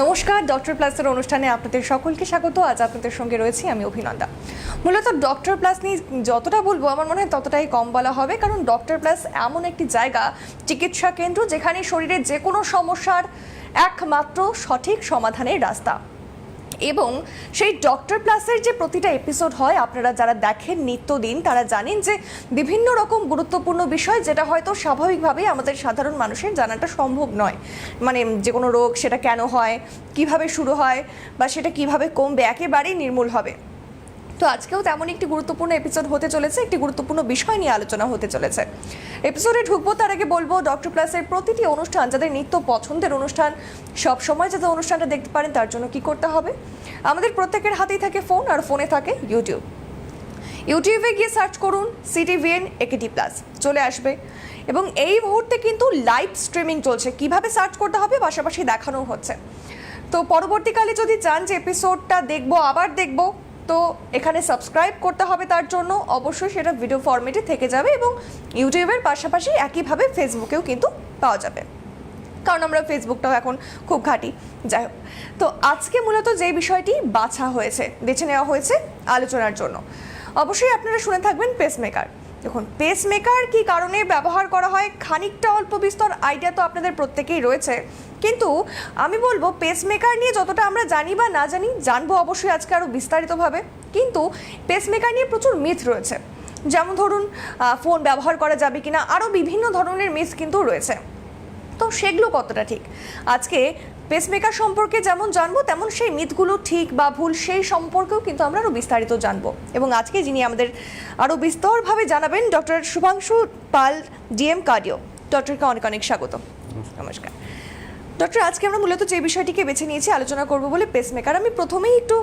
নমস্কার, ডক্টর প্লাসের অনুষ্ঠানে আপনাদের সকলকে স্বাগত। আজ আপনাদের সঙ্গে রয়েছি আমি অভিনন্দা। মূলত ডক্টর প্লাস নিয়ে যতটা বলবো আমার মনে হয় ততটাই কম বলা হবে, কারণ ডক্টর প্লাস এমন একটি জায়গা, চিকিৎসা কেন্দ্র, যেখানে শরীরের যে কোনো সমস্যার একমাত্র সঠিক সমাধানের রাস্তা। এবং সেই ডক্টর প্লাসের যে প্রতিটা এপিসোড হয়, আপনারা যারা দেখেন নিত্যদিন তারা জানেন যে বিভিন্ন রকম গুরুত্বপূর্ণ বিষয়, যেটা হয়তো স্বাভাবিকভাবেই আমাদের সাধারণ মানুষের জানাটা সম্ভব নয়। মানে যে কোনো রোগ সেটা কেন হয়, কিভাবে শুরু হয়, বা সেটা কিভাবে কমবে, একেবারেই নির্মূল হবে। তো আজকেও তেমন একটি গুরুত্বপূর্ণ এপিসোড হতে চলেছে, একটি গুরুত্বপূর্ণ বিষয় নিয়ে আলোচনা হতে চলেছে। এপিসোডে ঢুকবো তার আগে বলবো, ডক্টর প্লাসের প্রতিটি অনুষ্ঠান, যাদের নিত্য পছন্দের অনুষ্ঠান, সব সময় যাতে অনুষ্ঠানটা দেখতে পারেন তার জন্য কি করতে হবে? আমাদের প্রত্যেকের হাতেই থাকে ফোন, আর ফোনে থাকে ইউটিউবে গিয়ে সার্চ করুন CTVN AKT প্লাস, চলে আসবে। এবং এই মুহূর্তে কিন্তু লাইভ স্ট্রিমিং চলছে, কিভাবে সার্চ করতে হবে পাশাপাশি দেখানো হচ্ছে। তো পরবর্তীকালে যদি চান যে এপিসোডটা দেখবো, আবার দেখবো, তো এখানে সাবস্ক্রাইব করতে হবে। তার জন্য অবশ্যই সেটা ভিডিও ফরম্যাটে থেকে যাবে, এবং ইউটিউবের পাশাপাশি একইভাবে ফেসবুকেও কিন্তু পাওয়া যাবে, কারণ আমরা ফেসবুকটাও এখন খুব ঘাঁটি। যাই হোক, তো আজকে মূলত যে বিষয়টি বেছে নেওয়া হয়েছে আলোচনার জন্য, অবশ্যই আপনারা শুনে থাকবেন পেসমেকার। দেখুন, পেসমেকার কি কারণে ব্যবহার করা হয়, খানিকটা অল্প বিস্তর আইডিয়া তো আপনাদের প্রত্যেকেই রয়েছে, কিন্তু আমি বলবো পেসমেকার নিয়ে যতটা আমরা জানি বা না জানি, জানবো অবশ্যই আজকে আরও বিস্তারিতভাবে। কিন্তু পেসমেকার নিয়ে প্রচুর মিথ রয়েছে, যেমন ধরুন ফোন ব্যবহার করা যাবে কিনা, আরও বিভিন্ন ধরনের মিথ কিন্তু রয়েছে। তো সেগুলো কতটা ঠিক, আজকে পেসমেকার সম্পর্কে যেমন জানবো, তেমন সেই মিথগুলো ঠিক বা ভুল সেই সম্পর্কেও কিন্তু আমরা আরও বিস্তারিত জানবো। এবং আজকে যিনি আমাদের আরও বিস্তরভাবে জানাবেন, ডক্টর শুভাংশু পাল, DM কার্ডিও। ডক্টরকে অনেক অনেক স্বাগত। নমস্কার ডক্টর। আজকে আমরা মূলত যে বিষয়টিকে বেছে নিয়েছি আলোচনা করব বলে, পেসমেকার। আমি প্রথমেই একটু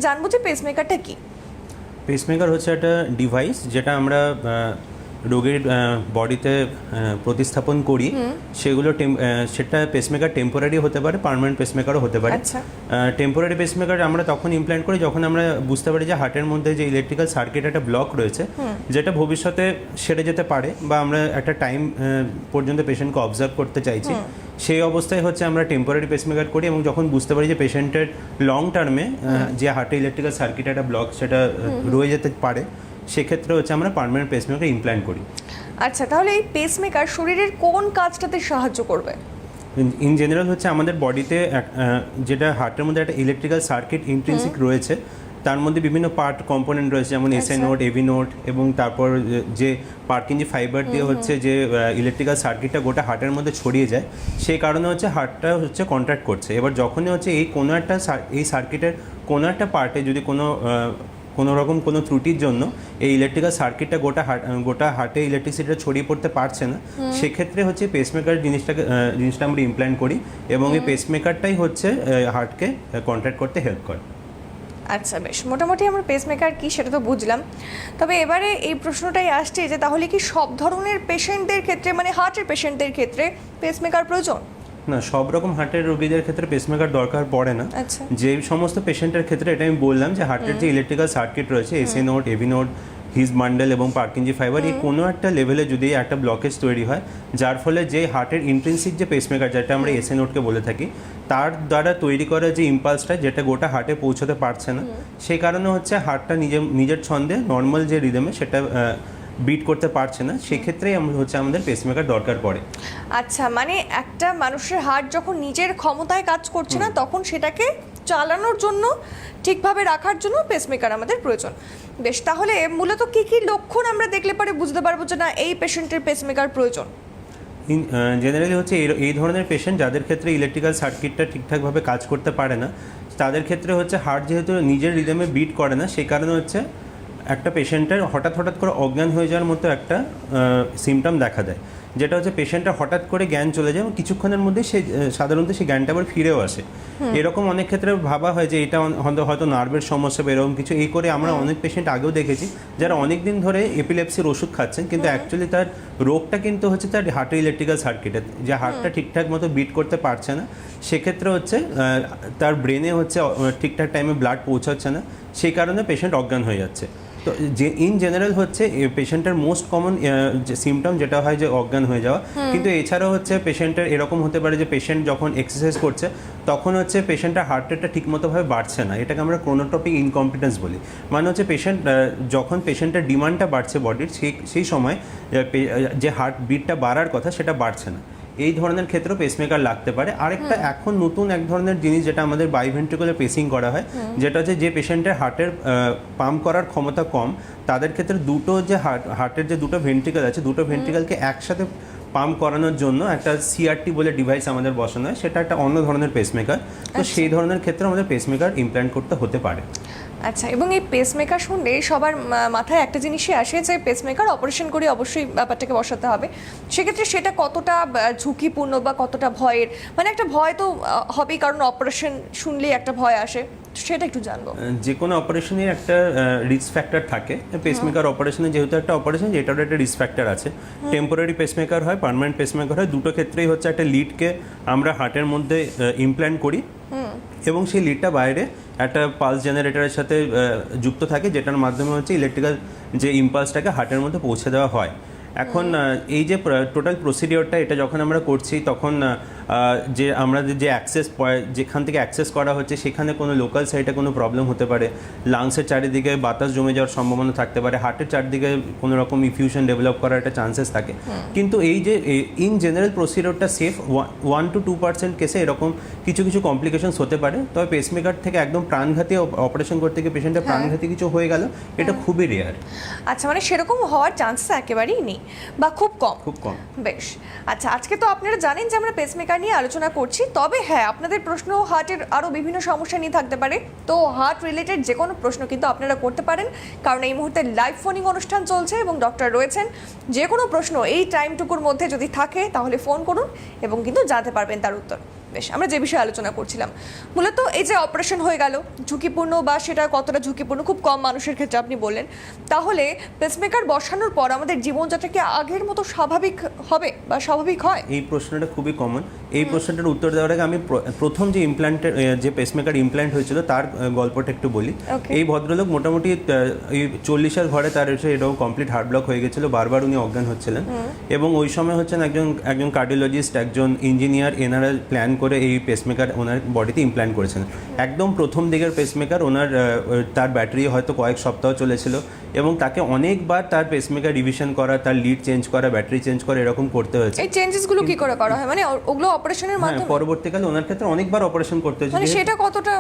জানবো যে পেসমেকারটা কি? পেসমেকার হচ্ছে একটা ডিভাইস যেটা আমরা রোগীর বডিতে প্রতিস্থাপন করি। সেটা পেসমেকার টেম্পোরারি হতে পারে, পার্মানেন্ট পেসমেকারও হতে পারে। টেম্পোরারি পেসমেকার আমরা তখন ইমপ্ল্যান্ট করি যখন আমরা বুঝতে পারি যে হার্টের মধ্যে যে ইলেকট্রিক্যাল সার্কিট একটা ব্লক রয়েছে, যেটা ভবিষ্যতে সেরে যেতে পারে, বা আমরা একটা টাইম পর্যন্ত পেশেন্টকে অবজার্ভ করতে চাইছি। সেই অবস্থায় হচ্ছে আমরা টেম্পোরারি পেসমেকার করি, এবং যখন বুঝতে পারি যে পেশেন্টের লং টার্মে যে হার্টে ইলেকট্রিক্যাল সার্কিট একটা ব্লক সেটা রয়ে যেতে পারে, সেক্ষেত্রে হচ্ছে আমরা পার্মানেন্ট পেসমেকার ইমপ্ল্যান্ট করি। আচ্ছা, তাহলে এই পেসমেকার শরীরের কোন কাজটাতে সাহায্য করবে? ইন জেনারেল হচ্ছে আমাদের বডিতে যেটা হার্টের মধ্যে একটা ইলেকট্রিক্যাল সার্কিট ইন্ট্রিনসিক রয়েছে, তার মধ্যে বিভিন্ন পার্ট কম্পোনেন্ট রয়েছে, যেমন SA নোড, AV নোড, এবং তারপর যে পার্কিনজি ফাইবার দিয়ে হচ্ছে যে ইলেকট্রিক্যাল সার্কিটটা গোটা হার্টের মধ্যে ছড়িয়ে যায়, সেই কারণে হচ্ছে হার্টটা হচ্ছে কন্ট্রাক্ট করছে। এবার যখনই হচ্ছে এই সার্কিটের কোনো একটা পার্টে যদি কোনো রকম কোনো ত্রুটির জন্য এই ইলেকট্রিক্যাল সার্কিটটা গোটা হার্টে ইলেকট্রিসিটিটা ছড়িয়ে পড়তে পারছে না, সেক্ষেত্রে হচ্ছে পেসমেকার জিনিসটা আমরা ইমপ্ল্যান্ট করি, এবং এই পেসমেকারটাই হচ্ছে হার্টকে কন্ট্রাক্ট করতে হেল্প করে। আচ্ছা, বেশ, মোটামুটি আমরা পেসমেকার কি সেটা তো বুঝলাম। তবে এবারে এই প্রশ্নটাই আসছে যে তাহলে কি সব ধরনের পেশেন্টদের ক্ষেত্রে, মানে হার্টের পেশেন্টদের ক্ষেত্রে পেসমেকার প্রয়োজন? না, সব রকম হার্টের রোগীদের ক্ষেত্রে পেসমেকার দরকার পড়ে না। যে সমস্ত পেশেন্টের ক্ষেত্রে, এটা আমি বললাম যে হার্টের যে ইলেকট্রিক্যাল সার্কিট রয়েছে, SA node, AV node, his bundle এবং পার্কিনজি ফাইবার, এই কোনো একটা লেভেলে যদি একটা ব্লকেজ তৈরি হয়, যার ফলে যে হার্টের ইন্ট্রিনসিক যে পেসমেকার, যেটা আমরা SA নোডকে বলে থাকি, তার দ্বারা তৈরি করা যে ইম্পালসটা, যেটা গোটা হার্টে পৌঁছতে পারছে না, সেই কারণে হচ্ছে হার্টটা নিজের ছন্দে নর্মাল যে রিদমে সেটা বিট করতে পারছে না, সেক্ষেত্রেই আমাদের পেসমেকার দরকার পড়ে। আচ্ছা, মানে একটা মানুষের হার্ট যখন নিজের ক্ষমতায় কাজ করছে না, তখন সেটাকে চালানোর জন্য, ঠিকভাবে রাখার জন্য পেসমেকার আমাদের প্রয়োজন। বেশ, তাহলে মূলত কি কি লক্ষণ আমরা দেখলে পরে বুঝতে পারবো যে না, এই পেশেন্টের পেসমেকার প্রয়োজন? জেনারেলি হচ্ছে এই ধরনের পেশেন্ট যাদের ক্ষেত্রে ইলেকট্রিক্যাল সার্কিটটা ঠিকঠাকভাবে কাজ করতে পারে না, তাদের ক্ষেত্রে হচ্ছে হার্ট যেহেতু নিজের রিদমে বিট করে না, সেই কারণে হচ্ছে একটা পেশেন্টের হঠাৎ করে অজ্ঞান হয়ে যাওয়ার মতো একটা সিমটম দেখা দেয়, যেটা হচ্ছে পেশেন্টের হঠাৎ করে জ্ঞান চলে যায়, এবং কিছুক্ষণের মধ্যে সাধারণত সেই জ্ঞানটা আবার ফিরেও আসে। এরকম অনেক ক্ষেত্রে ভাবা হয় যে এটা হয়তো নার্ভের সমস্যা বা এরকম কিছু। এই করে আমরা অনেক পেশেন্ট আগেও দেখেছি যারা অনেক দিন ধরে এপিলেপসির ওষুধ খাচ্ছেন, কিন্তু অ্যাকচুয়ালি তার রোগটা কিন্তু হচ্ছে তার হার্টের ইলেকট্রিক্যাল সার্কিটে, যে হার্টটা ঠিকঠাক মতো বিট করতে পারছে না, সেক্ষেত্রে হচ্ছে তার ব্রেনে হচ্ছে ঠিকঠাক টাইমে ব্লাড পৌঁছাচ্ছে না, সেই কারণে পেশেন্ট অজ্ঞান হয়ে যাচ্ছে। তো যে ইন জেনারেল হচ্ছে পেশেন্টের মোস্ট কমন যে সিমটম যেটা হয় যে অজ্ঞান হয়ে যাওয়া, কিন্তু এছাড়াও হচ্ছে পেশেন্টের এরকম হতে পারে যে পেশেন্ট যখন এক্সারসাইজ করছে তখন হচ্ছে পেশেন্টের হার্ট রেটটা ঠিকমতোভাবে বাড়ছে না, এটাকে আমরা ক্রোনোট্রপিক ইনকম্পিটেন্স বলি। মানে হচ্ছে পেশেন্ট যখন পেশেন্টের ডিমান্ডটা বাড়ছে বডির সেই সময় যে হার্ট বিটটা বাড়ার কথা সেটা বাড়ছে না, এই ধরনের ক্ষেত্রেও পেসমেকার লাগতে পারে। আরেকটা এখন নতুন এক ধরনের জিনিস যেটা আমাদের বাইভেন্ট্রিকুলার পেসিং করা হয়, যেটা হচ্ছে যে পেশেন্টের হার্টের পাম্প করার ক্ষমতা কম তাদের ক্ষেত্রে দুটো যে হার্টের যে দুটো ভেন্ট্রিকল আছে, দুটো ভেন্ট্রিকলকে একসাথে পাম্প করানোর জন্য একটা সিআরটি বলে ডিভাইস আমাদের বসানো হয়, সেটা একটা অন্য ধরনের পেসমেকার। তো সেই ধরনের ক্ষেত্রে আমাদের পেসমেকার ইমপ্ল্যান্ট করতে হতে পারে। আচ্ছা, এবং এই পেসমেকার শুনলে সবার মাথায় একটা জিনিসই আসে যে পেসমেকার অপারেশন করে অবশ্যই ব্যাপারটাকে বসাতে হবে। সেক্ষেত্রে সেটা কতটা ঝুঁকিপূর্ণ বা কতটা ভয়ের, মানে একটা ভয় তো হবেই, কারণ অপারেশন শুনলেই একটা ভয় আসে, সেটা একটু জানবো। যে কোনো অপারেশনের একটা রিস্ক ফ্যাক্টর থাকে। পেসমেকার অপারেশনে যেহেতু একটা অপারেশন, যেটার একটা রিস্ক ফ্যাক্টর আছে। টেম্পোরারি পেসমেকার হয়, পার্মানেন্ট পেসমেকার হয়, দুটো ক্ষেত্রেই হচ্ছে একটা লিডকে আমরা হার্টের মধ্যে ইমপ্ল্যান্ট করি এবং সেই লিডটা বাইরে একটা পালস জেনারেটরের সাথে যুক্ত থাকে, যেটার মাধ্যমে হচ্ছে ইলেকট্রিক্যাল যে ইম্পালসটাকে হার্টের মধ্যে পৌঁছে দেওয়া হয়। এখন এই যে টোটাল প্রসিডিওরটা এটা যখন আমরা করছি তখন যে আমাদের যে অ্যাক্সেস যেখান থেকে অ্যাক্সেস করা হচ্ছে সেখানে কোনো লোকাল সাইডে কোনো প্রবলেম হতে পারে, লাংসের চারিদিকে বাতাস জমে যাওয়ার সম্ভাবনা থাকতে পারে, হার্টের চারদিকে কোনো রকম ইফিউশন ডেভেলপ করার একটা চান্সেস থাকে। কিন্তু এই যে ইন জেনারেল প্রসিডিওরটা সেফ, 1 to 2% কেসে এরকম কিছু কিছু কমপ্লিকেশনস হতে পারে। তবে পেসমেকার থেকে একদম প্রাণঘাতী অপারেশন করতে গিয়ে পেশেন্টের প্রাণঘাতী কিছু হয়ে গেল, এটা খুবই রেয়ার। আচ্ছা, মানে সেরকম হওয়ার চান্সেস একেবারেই নেই বা খুব কম। খুব কম। বেশ। আচ্ছা, আজকে তো আপনারা জানেন যে আমরা পেসমেকার নিয়ে আলোচনা করছি, তবে হ্যাঁ, আপনাদের প্রশ্ন হার্টের আরও বিভিন্ন সমস্যা নিয়ে থাকতে পারে, তো হার্ট রিলেটেড যে কোনো প্রশ্ন কিন্তু আপনারা করতে পারেন, কারণ এই মুহূর্তে লাইভ ফোনিং অনুষ্ঠান চলছে এবং ডক্টর রয়েছেন। যে কোনো প্রশ্ন এই টাইমটুকুর মধ্যে যদি থাকে তাহলে ফোন করুন এবং কিন্তু জানতে পারবেন তার উত্তর। বেশ, আমরা যে বিষয়ে আলোচনা করছিলাম মূলত এই যে অপারেশন হয়ে গেল, ঝুঁকিপূর্ণ বা সেটা কতটা ঝুঁকিপূর্ণ খুব কম মানুষের ক্ষেত্রে আপনি বললেন, তাহলে পেসমেকার বসানোর পর আমাদের জীবনযাত্রা কি আগের মতো স্বাভাবিক হবে বা স্বাভাবিক হয়? এই প্রশ্নটা খুবই কমন। এই প্রশ্নটার উত্তর দেওয়ার আগে আমি প্রথম যে ইমপ্ল্যান্টের যে পেসমেকার ইমপ্ল্যান্ট হয়েছিল তার গল্পটা একটু বলি। এই ভদ্রলোক মোটামুটি এই 40-এর ঘরে তার এসে এরকম কমপ্লিট হার্ট ব্লক হয়ে গেছিলো, বারবার উনি অজ্ঞান হচ্ছিলেন এবং ওই সময় হচ্ছেন একজন কার্ডিওলজিস্ট, একজন ইঞ্জিনিয়ার, এনারা প্ল্যান করে এই পেসমেকার ওনার বডিতে ইমপ্ল্যান্ট করেছেন। একদম প্রথম দিকের পেসমেকার ওনার, তার ব্যাটারি হয়তো কয়েক সপ্তাহ চলেছিল এবং তাকে অনেকবার তার পেসমেকার রিভিশন করা, তার লিড চেঞ্জ করা, ব্যাটারি চেঞ্জ করা, এরকম করতে হয়েছে। এই চেঞ্জেসগুলো কি করে করা হয়, মানে ওগুলো অপারেশনের মাধ্যমে? পরবর্তীকালে ওনার ক্ষেত্রে অনেকবার অপারেশন করতে হয়েছে, মানে সেটা কতটা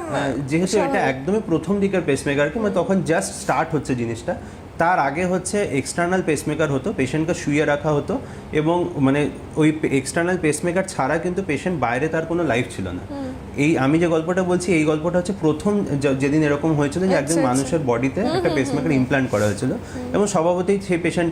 যেহেতু এটা একদমই প্রথম দিকের পেসমেকার, কিংবা তখন জাস্ট স্টার্ট হচ্ছে জিনিসটা। তার আগে হচ্ছে এক্সটার্নাল পেসমেকার হতো, পেশেন্টকে শুয়ে রাখা হতো এবং মানে ওই এক্সটার্নাল পেসমেকার ছাড়া কিন্তু পেশেন্ট বাইরে তার কোনো লাইফ ছিল না। এই আমি যে গল্পটা বলছি এই গল্পটা হচ্ছে প্রথম যেদিন এরকম হয়েছিল যে একজন মানুষের বডিতে একটা পেসমেকার ইমপ্ল্যান্ট করা হয়েছিল এবং স্বভাবতই সেই পেশেন্ট,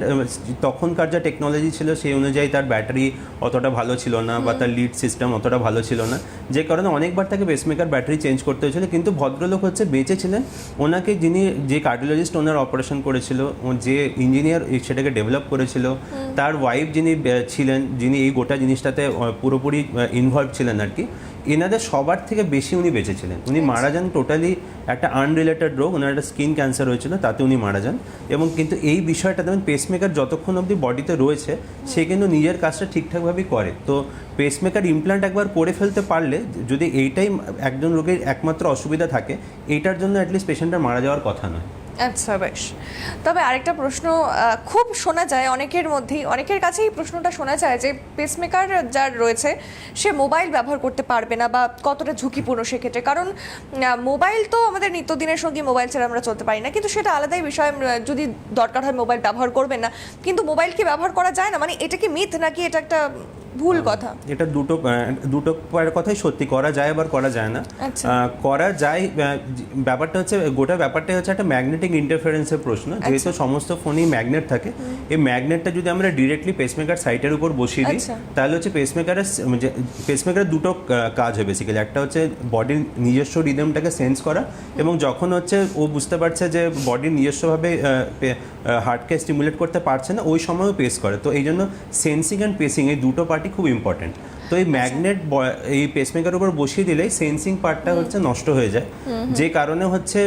তখনকার যা টেকনোলজি ছিল সেই অনুযায়ী তার ব্যাটারি অতটা ভালো ছিল না বা তার লিড সিস্টেম অতটা ভালো ছিল না, যে কারণে অনেকবার তাকে পেসমেকার ব্যাটারি চেঞ্জ করতে হয়েছিল। কিন্তু ভদ্রলোক হচ্ছে বেঁচে ছিলেন। ওনাকে যে কার্ডিওলজিস্ট ওনার অপারেশন করেছিল, যে ইঞ্জিনিয়ার সেটাকে ডেভেলপ করেছিল, তার ওয়াইফ যিনি ছিলেন, যিনি এই গোটা জিনিসটাতে পুরোপুরি ইনভলভ ছিলেন আর কি, এনাদের সবার থেকে বেশি উনি বেঁচেছিলেন। উনি মারা যান টোটালি একটা আনরিলেটেড রোগ, ওনার একটা স্কিন ক্যান্সার হয়েছিল, তাতে উনি মারা যান। এবং কিন্তু এই বিষয়টা যেমন পেসমেকার যতক্ষণ অবধি বডিতে রয়েছে সে কিন্তু নিজের কাজটা ঠিকঠাকভাবেই করে। তো পেসমেকার ইমপ্ল্যান্ট একবার করে ফেলতে পারলে, যদি এইটাই একজন রোগীর একমাত্র অসুবিধা থাকে, এইটার জন্য অ্যাটলিস্ট পেশেন্টের মারা যাওয়ার কথা নয়। আচ্ছা, বেশ। তবে আরেকটা প্রশ্ন খুব শোনা যায় অনেকের মধ্যেই, অনেকের কাছেই প্রশ্নটা শোনা যায় যে পেসমেকার যার রয়েছে সে মোবাইল ব্যবহার করতে পারবে না বা কতটা ঝুঁকিপূর্ণ সেক্ষেত্রে, কারণ মোবাইল তো আমাদের নিত্যদিনের সঙ্গে মোবাইল ছাড়া আমরা চলতে পারি না, কিন্তু সেটা আলাদাই বিষয়, যদি দরকার হয় মোবাইল ব্যবহার করবেন না, কিন্তু মোবাইল কি ব্যবহার করা যায় না? মানে এটা কি মিথ নাকি এটা একটা ভুল কথা? এটা দুটো কথাই সত্যি, করা যায় আবার করা যায় না। করা যায়, ব্যাপারটা হচ্ছে গোটা ব্যাপারটাই হচ্ছে একটা ম্যাগনেটিক ইন্টারফারেন্সের প্রশ্ন। যেহেতু সমস্ত ফোনেই ম্যাগনেট থাকে, এই ম্যাগনেটটা যদি আমরা ডিরেক্টলি পেসমেকার সাইটের উপর বসিয়ে দিই তাহলে হচ্ছে পেসমেকারের দুটো কাজ হয় বেসিক্যালি। একটা হচ্ছে বডির নিজস্ব রিদমটাকে সেন্স করা, এবং যখন হচ্ছে ও বুঝতে পারছে যে বডির নিজস্বভাবে হার্টকে স্টিমুলেট করতে পারছে না, ওই সময়ও পেস করে। তো এই জন্য সেন্সিং অ্যান্ড পেসিং এই দুটো পার্টি খুব ইম্পর্টেন্ট। তো এই ম্যাগনেট এই পেসমেকার উপর বসিয়ে দিলেই সেন্সিং পার্টটা হচ্ছে নষ্ট হয়ে যায়, যে কারণে হচ্ছে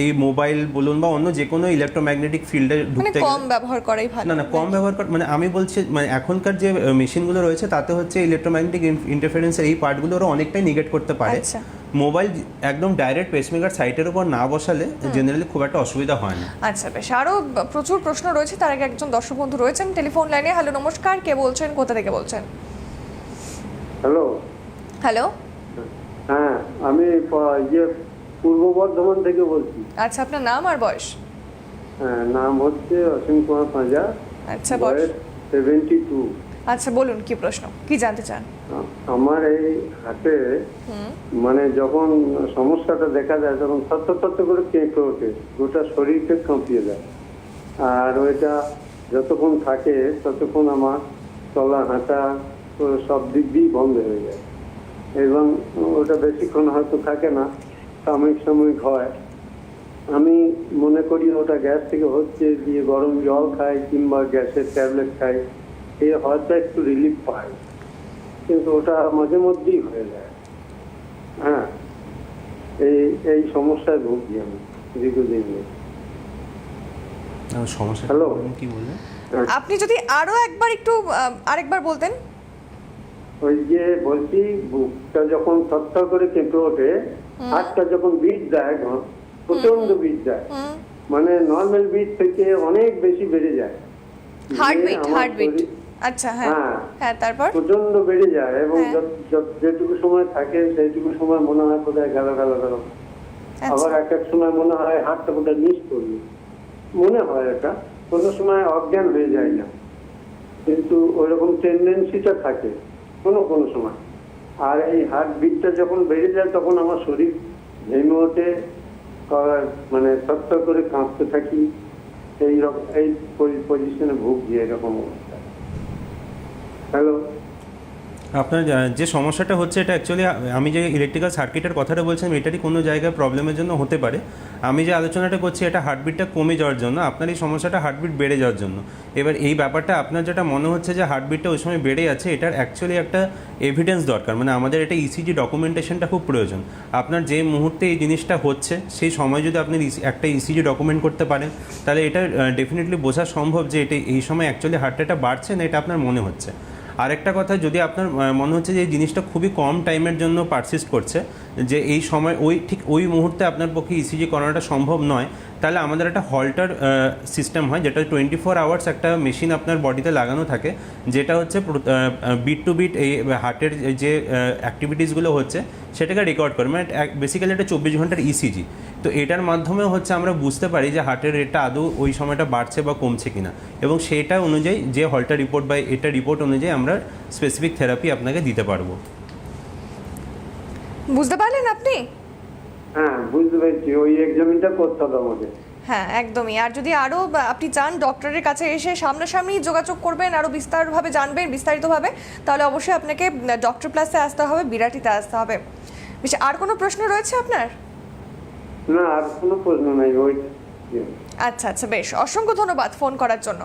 এই মোবাইল বলুন বা অন্য যে কোনো ইলেকট্রোম্যাগনেটিক ফিল্ডে মানে ঢুকতে কম ব্যবহার করাই ভালো। না কম ব্যবহার কর, মানে আমি বলছি মানে এখনকার যে মেশিনগুলো রয়েছে তাতে হচ্ছে ইলেকট্রোম্যাগনেটিক ইন্টারফারেন্সের এই পার্টগুলো ওরা অনেকটাই নিগেট করতে পারে। আচ্ছা। মোবাইল একদম ডাইরেক্ট পেসমেকার সাইটের উপর না বসালে জেনারেলি খুব একটা অসুবিধা হয় না। আচ্ছা বেশ, আরো প্রচুর প্রশ্ন রয়েছে, তার আগে একজন দর্শক বন্ধু রয়েছেন টেলিফোন লাইনে। হ্যালো, নমস্কার, কে বলছেন, কোথা থেকে বলছেন? হ্যালো। হ্যালো, হ্যাঁ, আমি পূর্ব বর্ধমান থেকে বলছি। আচ্ছা, আপনার নাম আর বয়স? হ্যাঁ, নাম হচ্ছে অসীম কুমার পাঁজা। আচ্ছা, বয়স? 72। আচ্ছা, বলুন কি প্রশ্ন, কি জানতে চান? আমার এই হাতে মানে যখন সমস্যাটা দেখা যায় তখন থরথর করে কেঁপে ওঠে, গোটা শরীরকে কাঁপিয়ে দেয়। আর ওইটা যতক্ষণ থাকে ততক্ষণ আমার চলা হাঁটা সব দিক দিয়েই বন্ধ হয়ে যায়, এবং ওটা বেশিক্ষণ হয়তো থাকে না, সাময়িক হয়। আমি মনে করি ওটা গ্যাস থেকে হচ্ছে, দিয়ে গরম জল খাই কিংবা গ্যাসের ট্যাবলেট খাই, এই হয়তো একটু রিলিফ পাই, কিন্তু ওটা মাঝে মধ্যেই হয়ে যায়। হ্যাঁ, এই সমস্যায় ভুগছি আমি দীর্ঘদিন ধরে। সমস্যা হ্যালো। কি বললেন? আপনি যদি আরো একবার একটু আরেকবার বলতেন। ওই যে বলছি, বুকটা যখন থরথর করে কেঁপে ওঠে, হাতটা যখন বিট দেয়, প্রচন্ড বিট দেয়, মানে নর্মাল বিট থেকে অনেক বেশি বেড়ে যায়। হার্টবিট। আচ্ছা, হ্যাঁ হ্যাঁ, তারপর? প্রচন্ড বেড়ে যায়, এবং যেটুকু সময় থাকে সেইটুকু সময় মনে হয় কোথায় গেল। আবার এক সময় মনে হয় হাতটা কোথায় মিস করবে, মনে হয় এটা। কোনো সময় অজ্ঞান হয়ে যায় না, কিন্তু ওইরকম টেন্ডেন্সিটা থাকে কোনো সময়। আর এই হার্ট বিটটা যখন বেড়ে যায় তখন আমার শরীর ভেঙে ওঠে, মানে থরথর করে কাঁপতে থাকি, এই পজিশনে ভুগছি, এরকম অবস্থা। হ্যালো। আপনার যে সমস্যাটা হচ্ছে এটা অ্যাকচুয়ালি আমি যে ইলেকট্রিক্যাল সার্কিটের কথাটা বলছিলাম এটারই কোনো জায়গায় প্রবলেমের জন্য হতে পারে। আমি যে আলোচনাটা করছি এটা হার্টবিটটা কমে যাওয়ার জন্য, আপনার এই সমস্যাটা হার্টবিট বেড়ে যাওয়ার জন্য। এবার এই ব্যাপারটা আপনার যেটা মনে হচ্ছে যে হার্টবিটটা ওই সময় বেড়ে যাচ্ছে, এটার অ্যাকচুয়ালি একটা এভিডেন্স দরকার, মানে আমাদের এটা ইসিজি ডকুমেন্টেশনটা খুব প্রয়োজন। আপনার যে মুহূর্তে এই জিনিসটা হচ্ছে সেই সময় যদি আপনি একটা ইসিজি ডকুমেন্ট করতে পারেন তাহলে এটা ডেফিনেটলি বোঝা সম্ভব যে এটা এই সময় অ্যাকচুয়ালি হার্ট রেটটা বাড়ছে না, এটা আপনার মনে হচ্ছে। আরেকটা কথা, যদি আপনার মনে হচ্ছে যে এই জিনিসটা খুবই কম টাইমের জন্য পারসিস্ট করছে, যে এই সময় ঠিক ওই মুহূর্তে আপনার পক্ষে ইসিজি করানোটা সম্ভব নয়, তাহলে আমাদের একটা হল্টার সিস্টেম হয়, যেটা 24 আওয়ার্স একটা মেশিন আপনার বডিতে লাগানো থাকে, যেটা হচ্ছে বিট টু বিট এই হার্টের যে অ্যাক্টিভিটিসগুলো হচ্ছে সেটাকে রেকর্ড করে, মানে বেসিক্যালি এটা 24 ঘন্টার ইসিজি। তো এটার মাধ্যমে হচ্ছে আমরা বুঝতে পারি যে হার্টের রেটটা আদৌ ওই সময়টা বাড়ছে বা কমছে কিনা, এবং সেটা অনুযায়ী যে হল্টার রিপোর্ট বা এটা রিপোর্ট অনুযায়ী আমরা স্পেসিফিক থেরাপি আপনাকে দিতে পারবো। বুঝতে পারলেন আপনি? হ্যাঁ, বুঝতে পেরেছি, ওই এক্সামিনটা করতে হবে আমাকে। হ্যাঁ, একদমই। আর যদি আরও আপনি চান ডক্টরের কাছে এসে সামনাসামনি যোগাযোগ করবেন, আরও বিস্তারভাবে জানবেন, বিস্তারিতভাবে, তাহলে অবশ্যই আপনাকে ডক্টর প্লাসে আসতে হবে, বিরাটিতে আসতে হবে। বেশ, আর কোনো প্রশ্ন রয়েছে আপনার? না, আর কোনো প্রশ্ন নাই। ওই আচ্ছা আচ্ছা, বেশ, অসংখ্য ধন্যবাদ ফোন করার জন্য।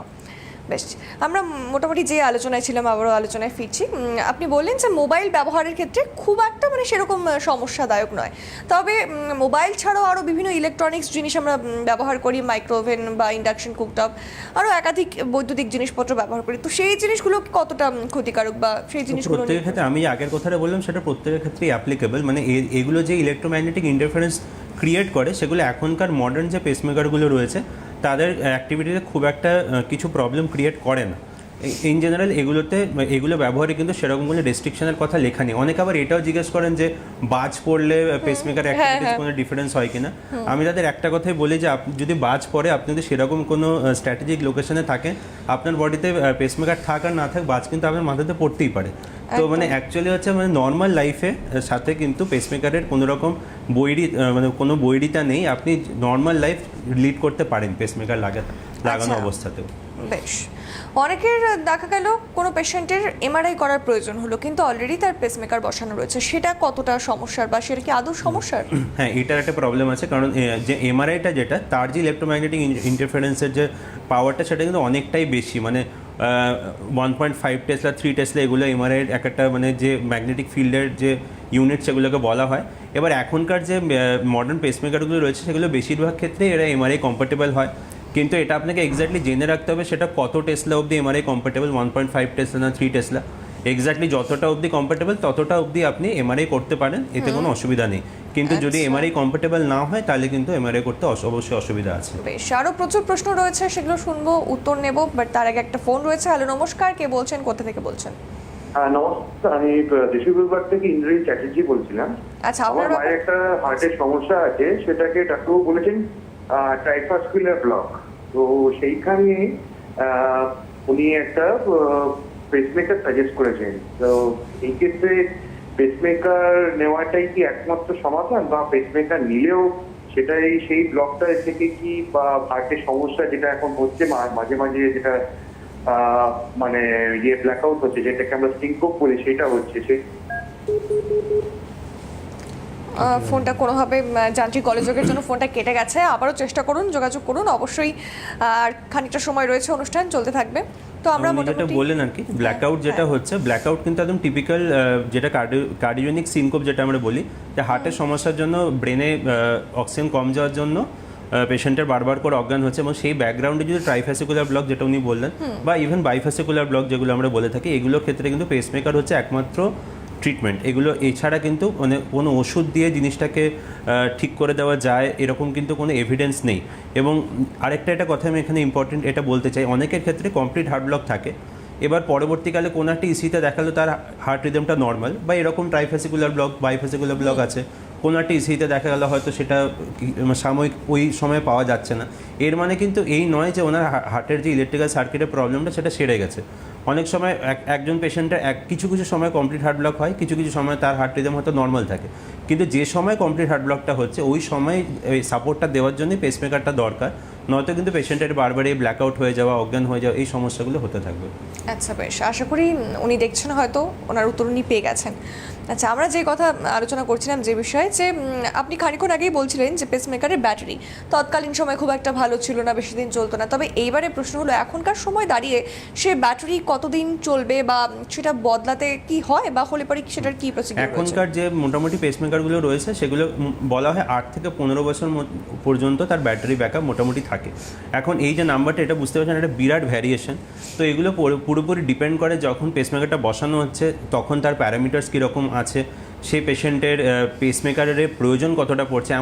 বেশ, আমরা মোটামুটি যে আলোচনায় ছিলাম আবারও আলোচনায় ফিরছি। আপনি বললেন যে মোবাইল ব্যবহারের ক্ষেত্রে খুব একটা মানে সেরকম সমস্যাদায়ক নয়, তবে মোবাইল ছাড়াও আরও বিভিন্ন ইলেকট্রনিক্স জিনিস আমরা ব্যবহার করি, মাইক্রোওভেন বা ইন্ডাকশন কুকটপ, আরও একাধিক বৈদ্যুতিক জিনিসপত্র ব্যবহার করি। তো সেই জিনিসগুলো কতটা ক্ষতিকারক বা সেই জিনিসগুলো? প্রত্যেকের ক্ষেত্রে আমি আগের কথাটা বললাম সেটা প্রত্যেকের ক্ষেত্রেই অ্যাপ্লিকেবল, মানে এগুলো যে ইলেকট্রোম্যাগনেটিক ইন্টারফারেন্স ক্রিয়েট করে সেগুলো এখনকার মডার্ন যে পেসমেকারগুলো রয়েছে তাদের অ্যাক্টিভিটিতে খুব একটা কিছু প্রবলেম ক্রিয়েট করে না। ইন জেনারেল এগুলো ব্যবহারে কিন্তু সেরকম কোনো রেস্ট্রিকশনের কথা লেখা নেই। অনেকে আবার এটাও জিজ্ঞেস করেন যে বাজ পড়লে পেসমেকার অ্যাক্টিভিটিস কোনো ডিফারেন্স হয় কিনা। আমি তাদের একটা কথাই বলি যে যদি বাজ পড়ে, আপনি যদি সেরকম কোনো স্ট্র্যাটেজিক লোকেশনে থাকেন, আপনার বডিতে পেসমেকার থাক আর না থাক, বাজ কিন্তু আপনার মাথাতে পড়তেই পারে। তো মানে অ্যাকচুয়ালি হচ্ছে মানে নর্মাল লাইফে সাথে কিন্তু পেসমেকারের কোনো রকম কোনো বৈরিতা নেই, আপনি নর্মাল লাইফ লিড করতে পারেন পেসমেকার লাগানো অবস্থাতেও। বেশ, অনেকের দেখা গেল কোনো পেশেন্টের এমআরআই করার প্রয়োজন হলো, কিন্তু অলরেডি তার পেসমেকার বসানো রয়েছে, সেটা কতটা সমস্যার বা সেটা কি আদৌ সমস্যার? হ্যাঁ, এটার একটা প্রবলেম আছে, কারণ যে এমআরআইটা যেটা তার যে ইলেকট্রোম্যাগনেটিক ইন্টারফারেন্সের যে পাওয়ারটা সেটা কিন্তু অনেকটাই বেশি, মানে 1.5 টেসলা 3 টেসলা এগুলো এমআরআইয়ের একটা মানে যে ম্যাগনেটিক ফিল্ডের যে ইউনিট সেগুলোকে বলা হয়। এবার এখনকার যে মডার্ন পেসমেকারগুলো রয়েছে সেগুলো বেশিরভাগ ক্ষেত্রে এরা এমআরআই কম্পার্টেবল হয়, কিন্তু এটা আপনাকে এক্স্যাক্টলি জেনে রাখতে হবে সেটা কত টেসলা অবধি এমআরআই কম্পার্টেবল, 1.5 টেসলা না 3 টেসলা। এক্স্যাক্টলি যতটা অবধি কম্পার্টেবল ততটা অবধি আপনি এমআরআই করতে পারেন, এতে কোনো অসুবিধা নেই। কিন্তু যদি এমআরআই কম্পার্টেবল না হয় তাহলে কিন্তু এমআরআই করতে অবশ্যই অসুবিধা আছে। বেশ, আরও প্রচুর প্রশ্ন রয়েছে, সেগুলো শুনবো, উত্তর নেব, বাট তার আগে একটা ফোন রয়েছে। হ্যালো, নমস্কার, কে বলছেন, কোথা থেকে বলছেন? হ্যাঁ নমস্কার, আমি দেশিগুরবার থেকে ইন্দ্রিল চ্যাটার্জি বলছিলাম। আচ্ছা, আমার আপনার মায়ের একটা হার্টের সমস্যা আছে, সেটাকে ডাক্তারবাবু বলেছেন ট্রাইফাসকুলার ব্লক। তো সেইখানে উনি একটা পেসমেকার সাজেস্ট করেছেন। তো এই ক্ষেত্রে পেসমেকার নেওয়াটাই কি একমাত্র সমাধান, বা পেসমেকার নিলেও সেটাই সেই ব্লকটা থেকে কি, বা হার্টের সমস্যা যেটা এখন হচ্ছে মাঝে মাঝে যেটা মানে ব্ল্যাকআউট হচ্ছে, যেটাকে আমরা সিনকোপ বলি, সেটা হচ্ছে ফোনটা কোনোভাবে যান্ত্রিক গোলযোগের জন্য ফোনটা কেটে গেছে। আবারও চেষ্টা করুন, যোগাযোগ করুন অবশ্যই। আর খানিকটা সময় রয়েছে, অনুষ্ঠান চলতে থাকবে। তো আমরা যেটা মোটামুটি বললেন আর কি, ব্ল্যাকআউট যেটা হচ্ছে, ব্ল্যাকআউট কিন্তু একদম টিপিক্যাল যেটা কার্ডিওজেনিক সিনকোপ যেটা আমরা বলি, যে হার্টের সমস্যার জন্য ব্রেনে অক্সিজেন কম যাওয়ার জন্য পেশেন্টের বারবার করে অজ্ঞান হচ্ছে, এবং সেই ব্যাকগ্রাউন্ডে যদি ট্রাইফ্যাসিকুলার ব্লক যেটা উনি বললেন, বা ইভেন বাইফ্যাসিকুলার ব্লক যেগুলো আমরা বলে থাকি, এগুলোর ক্ষেত্রে কিন্তু পেসমেকার হচ্ছে একমাত্র ট্রিটমেন্ট। এগুলো এছাড়া কিন্তু মানে কোনো ওষুধ দিয়ে জিনিসটাকে ঠিক করে দেওয়া যায় এরকম কিন্তু কোনো এভিডেন্স নেই। এবং আরেকটা একটা কথা আমি এখানে ইম্পর্টেন্ট এটা বলতে চাই, অনেকের ক্ষেত্রে কমপ্লিট হার্ট ব্লক থাকে, এবার পরবর্তীকালে কোনো একটা ইসিতে দেখালো তার হার্ট রিদমটা নর্মাল, বা এরকম ট্রাইফ্যাসিকুলার ব্লক বাইফ্যাসিকুলার ব্লক আছে, কোনো একটা ইসিতে দেখা গেলো হয়তো সেটা সাময়িক ওই সময় পাওয়া যাচ্ছে না, এর মানে কিন্তু এই নয় যে ওনার হার্টের যে ইলেকট্রিক্যাল সার্কিটের প্রবলেমটা সেটা সেরে গেছে। অনেক সময় একজন পেশেন্টের কিছু কিছু সময় কমপ্লিট হার্ট ব্লক হয়, কিছু কিছু সময় তার হার্ট রিদম হয়তো নর্মাল থাকে, কিন্তু যে সময় কমপ্লিট হার্ট ব্লকটা হচ্ছে ওই সময় এই সাপোর্টটা দেওয়ার জন্যই পেসমেকারটা দরকার, নয়তো কিন্তু পেশেন্টের বারবার এই ব্ল্যাকআউট হয়ে যাওয়া, অজ্ঞান হয়ে যাওয়া, এই সমস্যাগুলো হতে থাকবে। আচ্ছা, বেশ, আশা করি উনি দেখছেন, হয়তো ওনার উত্তর উনি পেয়ে গেছেন। আচ্ছা, আমরা যে কথা আলোচনা করছিলাম যে বিষয়ে, যে আপনি খানিকক্ষণ আগেই বলছিলেন যে পেসমেকারের ব্যাটারি তৎকালীন সময় খুব একটা ভালো ছিল না, বেশি দিন চলতো না। তবে এইবারে প্রশ্ন হলো, এখনকার সময় দাঁড়িয়ে সে ব্যাটারি কতদিন চলবে, বা সেটা বদলাতে কি হয়, বা হলে পরে সেটার কি প্রসিডিউর রয়েছে? এখনকার যে মোটামুটি পেসমেকারগুলো রয়েছে সেগুলো বলা হয় 8 থেকে 15 বছর পর্যন্ত তার ব্যাটারি ব্যাকআপ মোটামুটি থাকে। এখন এই যে নাম্বারটা, এটা বুঝতে পারছেন একটা বিরাট ভ্যারিয়েশন। তো এগুলো পুরোপুরি ডিপেন্ড করে যখন পেসমেকারটা বসানো হচ্ছে তখন তার প্যারামিটার্স কীরকম আছে, সেই পেশেন্টের পেসমেকারের প্রয়োজন কতটা পড়ছে।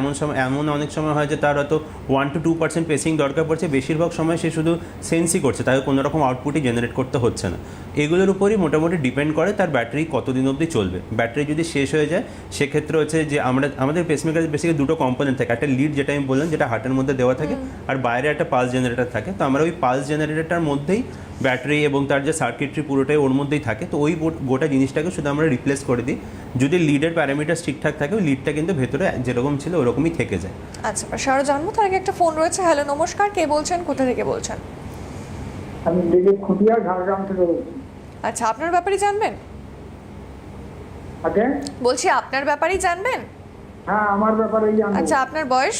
এমন অনেক সময় হয় যে তার হয়তো 1 to 2% পেসিং দরকার পড়ছে, বেশিরভাগ সময় সে শুধু সেন্সই করছে, তাকে কোনো রকম আউটপুটই জেনারেট করতে হচ্ছে না। এগুলোর উপরই মোটামুটি ডিপেন্ড করে তার ব্যাটারি কতদিন অবধি চলবে। ব্যাটারি যদি শেষ হয়ে যায় সেক্ষেত্রে হচ্ছে যে আমাদের পেসমেকারের বেসিক্যালি দুটো কম্পোনেন্ট থাকে, একটা লিড যেটা আমি বললাম যেটা হার্টের মধ্যে দেওয়া থাকে, আর বাইরে একটা পালস জেনারেটর থাকে। তো আমরা ওই পালস জেনারেটরটার মধ্যেই ব্যাটারি এবং তার যে সার্কিটরি পুরোটাই ওর মধ্যেই থাকে। তো ওই গোটা জিনিসটাকে শুধু আমরা রিপ্লেস করে দিই। যদি লিডের প্যারামিটার ঠিকঠাক থাকে ওই লিডটা কিন্তু ভেতরে যেরকম ছিল ওরকমই থেকে যায়। আচ্ছা, আরও জানবো, তার আগে একটা ফোন রয়েছে। হ্যালো, নমস্কার, কে বলছেন, কোথা থেকে বলছেন? আমি দিলীপ খুঁটিয়া, ঝাড়গ্রাম থেকে বলছি। আচ্ছা, আপনার ব্যাপারেই জানবেন? আগে বলছি আপনার ব্যাপারেই জানবেন? হ্যাঁ, আমার ব্যাপারেই জানবো। আচ্ছা, আপনার বয়স?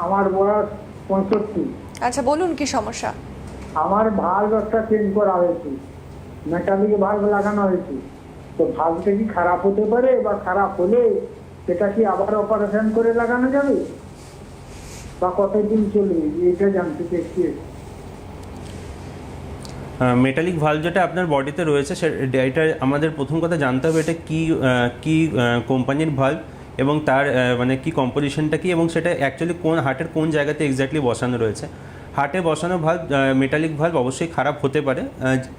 আমার বয়স 65। আচ্ছা, বলুন কি সমস্যা? আমার ভাল্ব একটা চেঞ্জ করা হয়েছে, মেটালিক ভাল্ব লাগানো হয়েছে। তো ভাল্বটা কি খারাপ হতে পারে, বা খারাপ হলে সেটা কি আবার অপারেশন করে লাগানো যাবে, বা কতদিন চলবে, এটা জানতে চাইছি। মেটালিক ভালভ যেটা আপনার বডিতে রয়েছে এটা আমাদের প্রথম কথা জানতে হবে এটা কি কোম্পানির ভালভ, এবং তার মানে কি কম্পোজিশনটা কি, এবং সেটা অ্যাকচুয়ালি কোন হার্টের কোন জায়গাতে এক্স্যাক্টলি বসানো রয়েছে। হার্টে বসানো ভালভ মেটালিক ভালভ অবশ্যই খারাপ হতে পারে,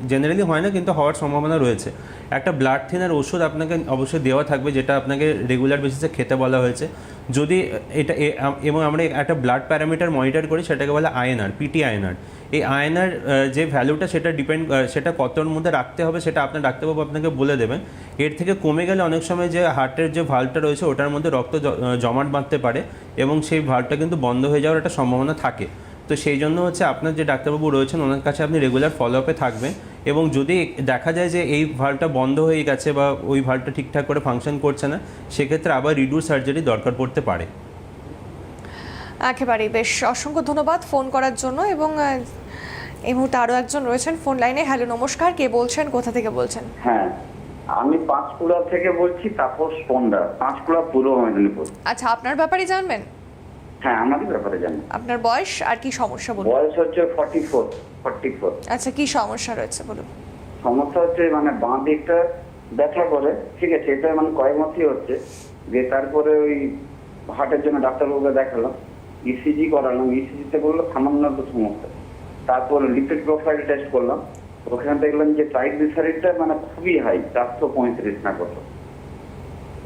জেনারেলি হয় না কিন্তু হওয়ার সম্ভাবনা রয়েছে। একটা ব্লাড থিনার ওষুধ আপনাকে অবশ্যই দেওয়া থাকবে যেটা আপনাকে রেগুলার বেসিসে খেতে বলা হয়েছে। যদি এটা এবং আমরা একটা ব্লাড প্যারামিটার মনিটর করি সেটাকে বলে আইএনআর, পিটিআইএনআর। এই আইএনআর যে ভ্যালুটা সেটা কতর মধ্যে রাখতে হবে সেটা আপনার ডাক্তারবাবু আপনাকে বলে দেবেন। এর থেকে কমে গেলে অনেক সময় যে হার্টের যে ভালভটা রয়েছে ওটার মধ্যে রক্ত জমাট বাঁধতে পারে, এবং সেই ভালভটা কিন্তু বন্ধ হয়ে যাওয়ার একটা সম্ভাবনা থাকে। তো সেই জন্য হচ্ছে আপনার যে ডাক্তারবাবু রয়েছেন ওনার কাছে আপনি রেগুলার ফলো আপে থাকবেন, এবং যদি দেখা যায় যে এই ভালভটা বন্ধ হয়ে গেছে বা ওই ভালভটা ঠিকঠাক করে ফাংশন করছে না, সেক্ষেত্রে আবার রিডিউস সার্জারি দরকার পড়তে পারে। একেবারেই, বেশ, অসংখ্য ধন্যবাদ ফোন করার জন্য। এবং এই মুহূর্তে আরও একজন রয়েছেন ফোন লাইনে। হ্যালো, নমস্কার, কে বলছেন, কোথা থেকে বলছেন? হ্যাঁ, আমি পাঁশকুড়া থেকে বলছি, তাপস পন্ডা, পাঁশকুড়া পূর্ব মেদিনীপুর। আচ্ছা, আপনার ব্যাপারে জানবেন? হ্যাঁ, আমাদের ব্যাপারে জানি। আপনার বয়স আর কি সমস্যা বলুন? বয়স হচ্ছে 44। আচ্ছা, কি সমস্যা রয়েছে বলুন? সমস্যা হচ্ছে মানে বাঁ দিকটা ব্যথা করে, ঠিক আছে, এটা মানে কয়েক মাসই হচ্ছে। যে তারপরে ওই হার্টের জন্য ডাক্তারবাবুকে দেখালাম, ইসিজি করালাম, ইসিজিতে বললো সামান্য একটু সমস্যা। তারপর লিপিড প্রোফাইল টেস্ট করলাম, ওখানে দেখলাম যে ট্রাইগ্লিসারিডটা মানে খুবই হাই, 435 না কত।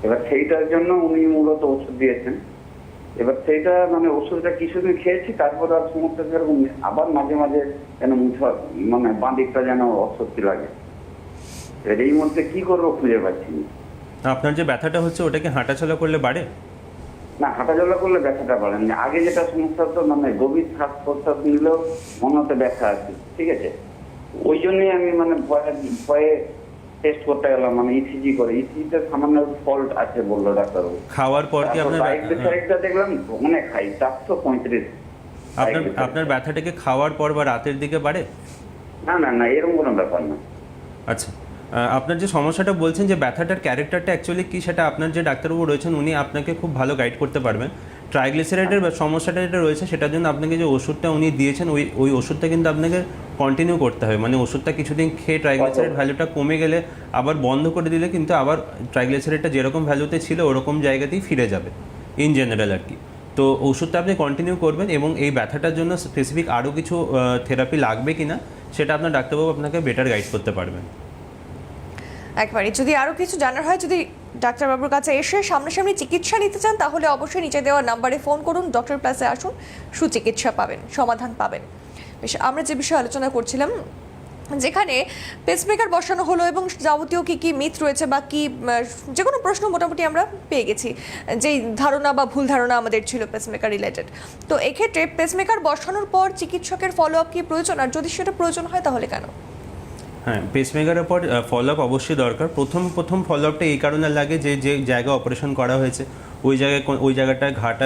এবার সেইটার জন্য উনি মূলত ওষুধ দিয়েছেন। এবার সেইটা মানে ওষুধটা কিছুদিন খেয়েছি, তারপর আর সমস্যা সেরকম নেই। আবার মাঝে মাঝে যেন মানে বাঁ দিকটা যেন অস্বস্তি লাগে। এর এই মধ্যে কি করবো খুঁজে পাচ্ছি না। আপনার যে ব্যথাটা হচ্ছে ওটা কি হাঁটাচলা করলে বাড়ে? না, হাঁটাচলা করলে ব্যথাটা বাড়ে না। আগে যেটা সমস্যা হতো মানে গভীর শ্বাস প্রশ্বাস নিলেও মনে হতে ব্যথা আছে, ঠিক আছে। ওই জন্যই আমি মানে ভয়ে টেস্ট করতে গেলাম, মানে ইসিজি করে। ইসিজিতে সামান্য ফল্ট আছে বললো ডাক্তারবাবু। খাওয়ার পর কি আপনার ট্রাইগ্লিসারিডটা দেখলাম অনেক হাই, 435। আপনার ব্যথাটাকে খাওয়ার পর বা রাতের দিকে বাড়ে? না না না, এরকম কোনো ব্যাপার না। আচ্ছা, আপনার যে সমস্যাটা বলছেন যে ব্যথাটার ক্যারেক্টারটা অ্যাকচুয়ালি কি, সেটা আপনার যে ডাক্তারবাবু রয়েছেন উনি আপনাকে খুব ভালো গাইড করতে পারবেন। ট্রাইগ্লিসারাইডের সমস্যাটা যেটা রয়েছে সেটার জন্য আপনাকে যে ওষুধটা উনি দিয়েছেন ওই ওষুধটা কিন্তু আপনাকে কন্টিনিউ করতে হবে। মানে ওষুধটা কিছুদিন খেয়ে ট্রাইগ্লিসারাইড ভ্যালুটা কমে গেলে আবার বন্ধ করে দিলে কিন্তু আবার ট্রাইগ্লিসারাইডটা যেরকম ভ্যালুতে ছিল ওরকম জায়গাতেই ফিরে যাবে ইন জেনারেল আর কি। তো ওষুধটা আপনি কন্টিনিউ করবেন এবং এই ব্যথাটার জন্য স্পেসিফিক আরও কিছু থেরাপি লাগবে কিনা সেটা আপনার ডাক্তারবাবু আপনাকে বেটার গাইড করতে পারবেন। একবারই যদি আরও কিছু জানার হয়, যদি ডাক্তারবাবুর কাছে এসে সামনাসামনি চিকিৎসা নিতে চান, তাহলে অবশ্যই নিচে দেওয়া নাম্বারে ফোন করুন, ডক্টর প্লাসে আসুন, সুচিকিৎসা পাবেন, সমাধান পাবেন। বেশ, আমরা যে বিষয়ে আলোচনা করছিলাম, যেখানে পেসমেকার বসানো হলো এবং যাবতীয় কী কী মিথ রয়েছে বা কী যে কোনো প্রশ্ন মোটামুটি আমরা পেয়ে গেছি, যেই ধারণা বা ভুল ধারণা আমাদের ছিল পেসমেকার রিলেটেড। তো এক্ষেত্রে পেসমেকার বসানোর পর চিকিৎসকের ফলো আপ কি প্রয়োজন, আর যদি সেটা প্রয়োজন হয় তাহলে কেন? হ্যাঁ, পেসমেকারের পর ফলো আপ অবশ্যই দরকার। প্রথম ফলো আপটা এই কারণে লাগে যে যে জায়গায় অপারেশন করা হয়েছে ওই জায়গাটায় ঘাটা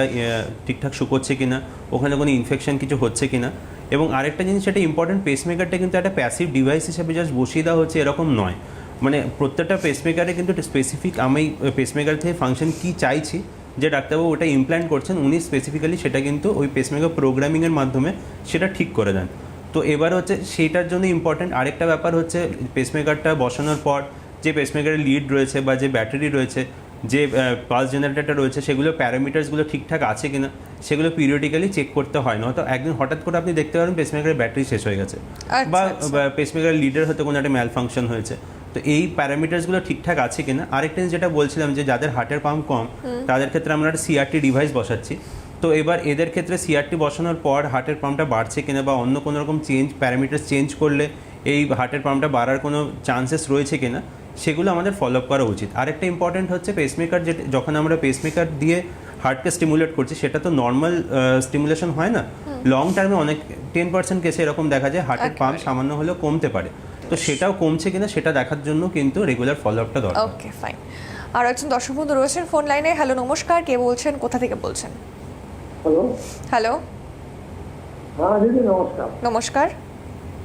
ঠিকঠাক শুকোচ্ছে কিনা, ওখানে কোনো ইনফেকশন কিছু হচ্ছে কিনা। এবং আরেকটা জিনিস সেটা ইম্পর্টেন্ট, পেসমেকারটা কিন্তু একটা প্যাসিভ ডিভাইস হিসেবে জাস্ট বসিয়ে দেওয়া হচ্ছে এরকম নয়। মানে প্রত্যেকটা পেসমেকারে কিন্তু স্পেসিফিক আমি পেসমেকার থেকে ফাংশন কী চাইছি যে ডাক্তারবাবু ওটা ইমপ্ল্যান্ট করছেন, উনি স্পেসিফিক্যালি সেটা কিন্তু ওই পেসমেকার প্রোগ্রামিংয়ের মাধ্যমে সেটা ঠিক করে দেন। তো এবার হচ্ছে সেইটার জন্য ইম্পর্টেন্ট আরেকটা ব্যাপার হচ্ছে পেসমেকারটা বসানোর পর যে পেসমেকারের লিড রয়েছে বা যে ব্যাটারি রয়েছে, যে পালস জেনারেটরটা রয়েছে, সেগুলো প্যারামিটার্সগুলো ঠিকঠাক আছে কিনা সেগুলো পিরিয়ডিক্যালি চেক করতে হয়। নয়তো একদিন হঠাৎ করে আপনি দেখতে পারেন পেসমেকারের ব্যাটারি শেষ হয়ে গেছে বা পেসমেকারের লিডের হয়তো কোনো একটা ম্যাল ফাংশন হয়েছে। তো এই প্যারামিটার্সগুলো ঠিকঠাক আছে কিনা। আরেকটা জিনিস যেটা বলছিলাম যে যাদের হার্টের পাম্প কম তাদের ক্ষেত্রে আমরা একটা সিআরটি ডিভাইস বসাচ্ছি। তো এবার এদের ক্ষেত্রে সিআরটি বসানোর পর হার্টের পাম্পটা বাড়ছে কিনা বা অন্য কোনো রকম প্যারামিটার চেঞ্জ করলে এই হার্টের পাম্পটা বাড়ার কোনো চান্সেস রয়েছে কিনা সেগুলো আমাদের ফলো আপ করা উচিত। আরেকটা ইম্পর্টেন্ট হচ্ছে পেসমেকার, যখন আমরা পেসমেকার দিয়ে হার্টকে স্টিমুলেট করছি সেটা তো নর্মাল স্টিমুলেশন হয় না। লং টার্মে অনেক 10% কেসে এরকম দেখা যায় হার্টের পাম্প সামান্য হলেও কমতে পারে। তো সেটাও কমছে কিনা সেটা দেখার জন্য কিন্তু রেগুলার ফলো আপটা দরকার। ওকে, ফাইন। আর একজন দর্শক বন্ধু রয়েছেন ফোন লাইনে। হ্যালো, নমস্কার, কে বলছেন, কোথা থেকে বলছেন? হ্যালো, হ্যালো, হ্যাঁ দিদি নমস্কার। নমস্কার,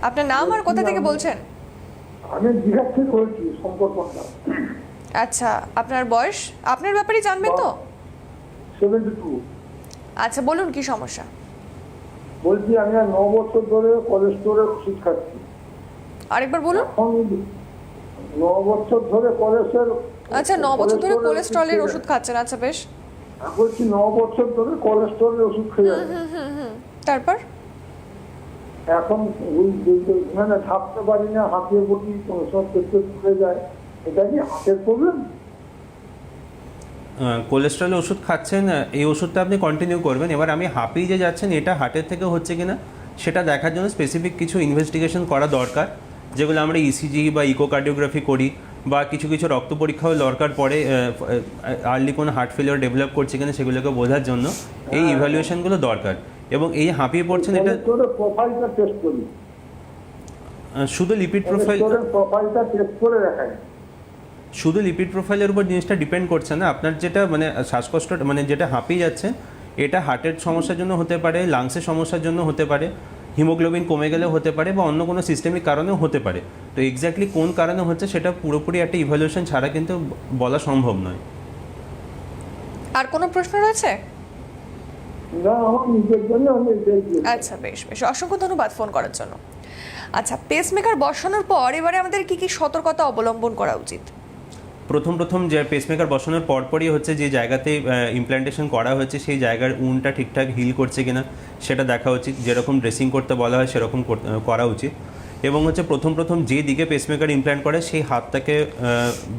আপনার নাম আর কোথা থেকে বলছেন? আমি দীঘার থেকে বলছি, শঙ্কর পন্ডা। আচ্ছা, আপনার বয়স, আপনার ব্যাপারেই জানবেন তো? 72। আচ্ছা, বলুন কি সমস্যা? বলছি আমি আর 9 বছর ধরে কোলেস্টোরের ওষুধ খাচ্ছি। আরেকবার বলুন। এখন 9 বছর ধরে আচ্ছা, 9 বছর ধরে কোলেস্ট্রলের ওষুধ খাচ্ছেন। আচ্ছা, বেশ। বলছি 9 বছর ধরে কোলেস্টোরের ওষুধ খেয়ে যাচ্ছে। তারপর এখন মানে থাকতে পারি না, হাতিয়ে পড়ি, কোনো সব পেটে ঢুকে যায়। এটা কি হাতের প্রবলেম? কোলেস্ট্রলের ওষুধ খাচ্ছেন, এই ওষুধটা আপনি কন্টিনিউ করবেন। এবার আমি হাঁপিয়ে যে যাচ্ছেন এটা হার্টের থেকে হচ্ছে কিনা সেটা দেখার জন্য স্পেসিফিক কিছু ইনভেস্টিগেশন করা দরকার, যেগুলো আমরা ইসিজি বা ইকোকার্ডিওগ্রাফি করি বা কিছু কিছু রক্ত পরীক্ষাও দরকার পড়ে আর্লি কোনো হার্ট ফেলিওর ডেভেলপ করছে কিনা সেগুলোকে বোঝার জন্য এই ইভ্যালুয়েশনগুলো দরকার। এবং এই হাঁপিয়ে পড়ছেন এটা প্রোফাইলটা টেস্ট করি, শুধু লিপিড প্রোফাইলটা টেস্ট করে দেখাই। শুধু লিপিড প্রোফাইলের উপর জিনিসটা ডিপেন্ড করছে না। আপনার যেটা মানে শ্বাসকষ্ট মানে যেটা হাঁপিয়ে যাচ্ছে এটা হার্টের সমস্যার জন্য হতে পারে, লাংসের সমস্যার জন্য হতে পারে, হিমোগ্লোবিন কমে গেলেও হতে পারে বা অন্য কোনো সিস্টেমিক কারণেও হতে পারে। তো এক্স্যাক্টলি কোন কারণে হচ্ছে সেটা পুরোপুরি একটা ইভ্যালুয়েশন ছাড়া কিন্তু বলা সম্ভব নয়। আর কোনো প্রশ্ন রয়েছে? না, আমার নিজের জন্য আমি দেখি। আচ্ছা, বেশ বেশ, অসংখ্য ধন্যবাদ ফোন করার জন্য। আচ্ছা, পেসমেকার বসানোর পর এবারে আমাদের কি কি সতর্কতা অবলম্বন করা উচিত? প্রথম যে পেসমেকার বসানোর পরপরই হচ্ছে যে জায়গাতে ইমপ্ল্যান্টেশন করা হয়েছে সেই জায়গার উনটা ঠিকঠাক হিল করছে কিনা সেটা দেখা উচিত। যেরকম ড্রেসিং করতে বলা হয় সেরকম করা উচিত। এবং হচ্ছে প্রথম যে দিকে পেসমেকার ইমপ্ল্যান্ট করে সেই হাতটাকে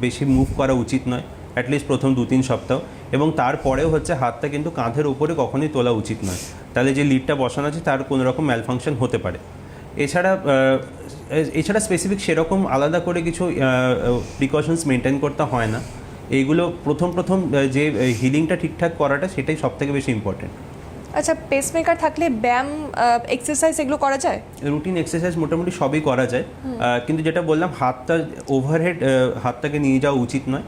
বেশি মুভ করা উচিত নয়, অ্যাটলিস্ট প্রথম 2-3 সপ্তাহ। এবং তারপরেও হচ্ছে হাতটা কিন্তু কাঁধের উপরে কখনোই তোলা উচিত নয়, তাহলে যে লিডটা বসানো আছে তার কোনো রকম ম্যালফাংশন হতে পারে। এছাড়া স্পেসিফিক সেরকম আলাদা করে কিছু প্রিকশনস মেনটেন করতে হয় না। এইগুলো প্রথম যে হিলিংটা ঠিকঠাক করাটা সেটাই সবথেকে বেশি ইম্পর্টেন্ট। আচ্ছা, পেসমেকার থাকলে ব্যায়াম, এক্সারসাইজ এগুলো করা যায়? রুটিন এক্সারসাইজ মোটামুটি সবই করা যায়, কিন্তু যেটা বললাম হাতটা ওভারহেড হাতটাকে নিয়ে যাওয়া উচিত নয়।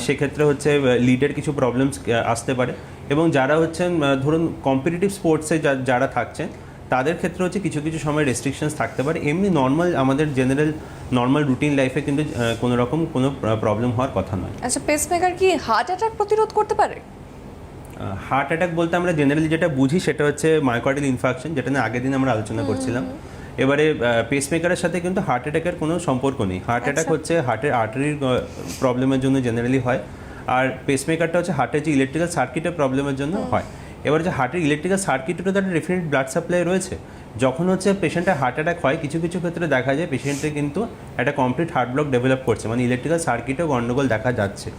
সেক্ষেত্রে হচ্ছে লিডের কিছু প্রবলেমস আসতে পারে। এবং যারা হচ্ছেন ধরুন কম্পিটিটিভ স্পোর্টসে যারা থাকছেন তাদের ক্ষেত্রে হচ্ছে কিছু সময় রেস্ট্রিকশনস থাকতে পারে। এমনি নর্মাল আমাদের জেনারেল নর্মাল রুটিন লাইফে কিন্তু কোনো রকম কোনো প্রবলেম হওয়ার কথা নয়। আচ্ছা, পেসমেকার কি হার্ট অ্যাটাক প্রতিরোধ করতে পারে? হার্ট অ্যাটাক বলতে আমরা জেনারেলি যেটা বুঝি সেটা হচ্ছে মায়োকার্ডিয়াল ইনফার্কশন, যেটা নিয়ে আগের দিন আমরা আলোচনা করছিলাম। এবারে পেসমেকারের সাথে কিন্তু হার্ট অ্যাটাকের কোনো সম্পর্ক নেই। হার্ট অ্যাটাক হচ্ছে হার্টের আর্টারির প্রবলেমের জন্য জেনারেলি হয়, আর পেসমেকারটা হচ্ছে হার্টের যে ইলেকট্রিক্যাল সার্কিটের প্রবলেমের জন্য হয়। এবার যে হার্টের ইলেকট্রিক্যাল সার্কিটেরও তো একটা ডেফিনেট ব্লাড সাপ্লাই রয়েছে। যখন হচ্ছে পেশেন্টের হার্ট অ্যাটাক হয় কিছু ক্ষেত্রে দেখা যায় পেশেন্টের কিন্তু একটা কমপ্লিট হার্ট ব্লক ডেভেলপ করছে, মানে ইলেকট্রিক্যাল সার্কিটেও গন্ডগোল দেখা যাচ্ছে।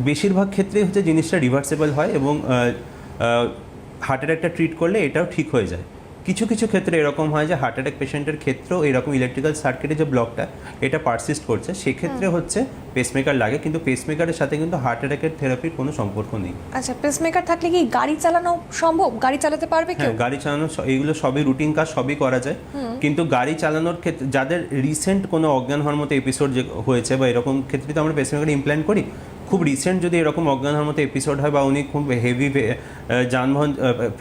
বেশিরভাগ ক্ষেত্রেই হচ্ছে জিনিসটা রিভার্সেবল হয় এবং হার্ট অ্যাটাকটা ট্রিট করলে এটাও ঠিক হয়ে যায়। কিছু ক্ষেত্রে এরকম হয় যে হার্ট অ্যাটাক পেশেন্টের ক্ষেত্রেও এরকম ইলেকট্রিক্যাল সার্কিটের যে ব্লকটা এটা পারসিস্ট করছে, সেক্ষেত্রে হচ্ছে পেসমেকার লাগে। কিন্তু পেসমেকারের সাথে কিন্তু হার্ট অ্যাটাকের থেরাপির কোনো সম্পর্ক নেই। আচ্ছা, পেসমেকার থাকলে কি গাড়ি চালানো সম্ভব? গাড়ি চালাতে পারবে কেউ? হ্যাঁ, গাড়ি চালানো এগুলো সবই রুটিন কাজ, সবই করা যায়। কিন্তু গাড়ি চালানোর ক্ষেত্রে যাদের রিসেন্ট কোনো অজ্ঞান হওয়ার মতো এপিসোড যে হয়েছে বা এরকম ক্ষেত্রে তো আমরা পেসমেকার ইমপ্ল্যান্ট করি। খুব রিসেন্ট যদি এরকম অজ্ঞান হওয়ার মতো এপিসোড হয় বা উনি খুব হেভি যানবাহন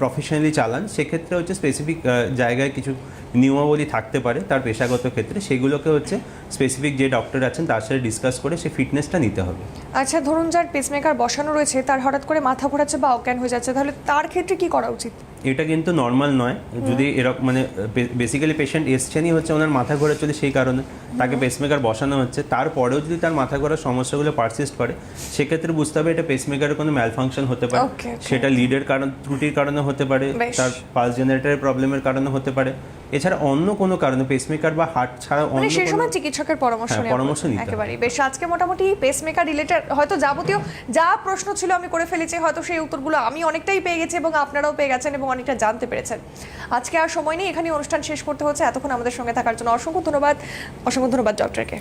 প্রফেশনালি চালান, সেক্ষেত্রে হচ্ছে স্পেসিফিক জায়গায় কিছু নিয়মাবলী থাকতে পারে তার পেশাগত ক্ষেত্রে। সেগুলোকে হচ্ছে স্পেসিফিক যে ডক্টর আছেন তার সাথে ডিসকাস করে সে ফিটনেসটা নিতে হবে। আচ্ছা, ধরুন যার পেসমেকার বসানো রয়েছে তার হঠাৎ করে মাথা ঘোরাচ্ছে বা অজ্ঞান হয়ে যাচ্ছে, তাহলে তার ক্ষেত্রে কি করা উচিত? এটা কিন্তু নর্মাল নয়। যদি এরকম মানে বেসিক্যালি পেশেন্ট এসছেনই হচ্ছে ওনার মাথা ঘোরা চলে, সেই কারণে তাকে পেসমেকার বসানো হচ্ছে, তারপরেও যদি তার মাথা ঘোরার সমস্যাগুলো পারসিস্ট করে সেক্ষেত্রে বুঝতে হবে এটা পেসমেকারের কোনো ম্যালফাংশন হতে পারে। সেটা লিডের ত্রুটির কারণে হতে পারে, তার পালস জেনারেটরের প্রবলেমের কারণে হতে পারে। এছাড়া অন্য কোনো কারণে পেসমেকার বা হার্ট ছাড়া অন্য সেই সময় চিকিৎসকের পরামর্শ নেওয়া একেবারেই বেশ। আজকে মোটামুটি পেসমেকার রিলেটেড হয়তো যাবতীয় যা প্রশ্ন ছিল আমি করে ফেলেছি, হয়তো সেই উত্তরগুলো আমি অনেকটাই পেয়ে গেছি এবং আপনারাও পেয়ে গেছেন এবং অনেকটা জানতে পেরেছেন। আজকে আর সময় নেই, এখানে অনুষ্ঠান শেষ করতে হচ্ছে। এতক্ষণ আমাদের সঙ্গে থাকার জন্য অসংখ্য ধন্যবাদ ডক্টরকে।